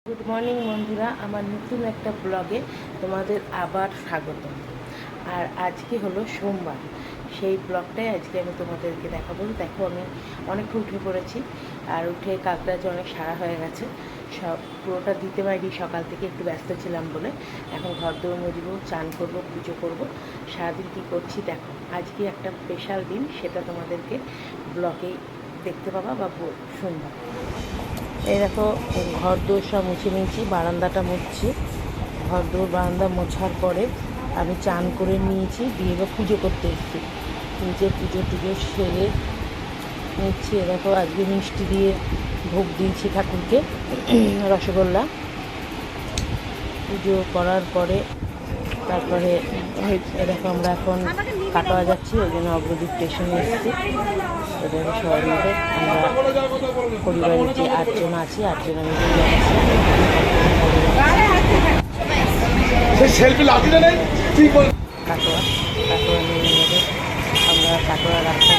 Good morning বন্ধুরা, আমার নতুন একটা ব্লগে তোমাদের আবার স্বাগত। আর আজকে হলো সোমবার, সেই ব্লগটাই আজকে আমি তোমাদেরকে দেখাবো। দেখো, আমি অনেকটা উঠে পড়েছি, আর উঠে কাজটাজ অনেক সারা হয়ে গেছে। সব পুরোটা দিতে পারিনি, সকাল থেকে একটু ব্যস্ত ছিলাম বলে। এখন ঘর দৌড় মুছবো, চান করবো, পুজো করবো। সারাদিন কী করছি দেখো। আজকে একটা স্পেশাল দিন, সেটা তোমাদেরকে ব্লগেই দেখতে পাবা বা শুনবা। এই দেখো, ঘর দৌড় সব মুছে নিয়েছি, বারান্দাটা মুছছি। ঘর দৌড় বারান্দা মোছার পরে আমি চান করে নিয়েছি, দিয়ে এবার পুজো করতে এসেছি। নিজে পুজো টুজো সেরে নিচ্ছি। দেখো, আজকে মিষ্টি দিয়ে ভোগ দিয়েছি ঠাকুরকে, রসগোল্লা। পুজো করার পরে তারপরে দেখো আমরা এখন কাটোয়া যাচ্ছি, ওই জন্য অগ্রদীপ স্টেশনে এসেছি। এটাকে সবাই মিলে আমরা পরিবারের যে 8 জন আছি, 8 জন মিলে কাটোয়া নিয়ে যাবে। আমরা কাটোয়া রাস্তা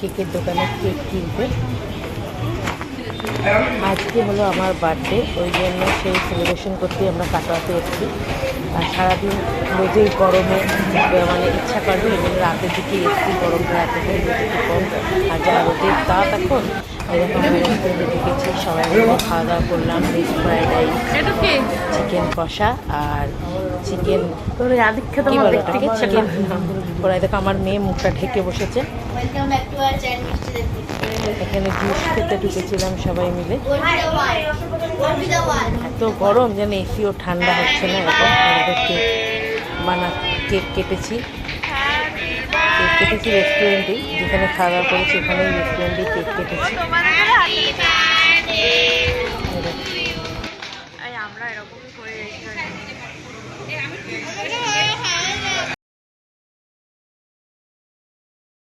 কেকের দোকানে কেক কিনতে। আজকে হলো আমার বার্থডে, ওই জন্য সেই সেলিব্রেশন করতে আমরা কাটোয়াতে এসেছি। আর সারাদিন রোজেই গরমে মানে ইচ্ছা করবে, ওই জন্য রাতের দিকে এসেছি। গরমটা রাতে একটু কম, আর যা রোদের তাপ এখন। এরকম রেস্টুরেন্টে ঢুকেছি, সবাই মিলে খাওয়া দাওয়া করলাম। ভেজ ফ্রাইড রাইস, চিকেন কষা আর চিকেন চিকেন ওরা। দেখো আমার মেয়ে মুখটা ঢেকে বসেছে। এখানে জুস খেতে ঢুকেছিলাম সবাই মিলে। এত গরম যেন এসিও ঠান্ডা হচ্ছে না। এখন আমাদের কেক কেটেছি রেস্টুরেন্টেই, যেখানে খাওয়া দাওয়া করেছি ওখানেই রেস্টুরেন্টেই কেক কেটেছি। আমরা এরকমই করে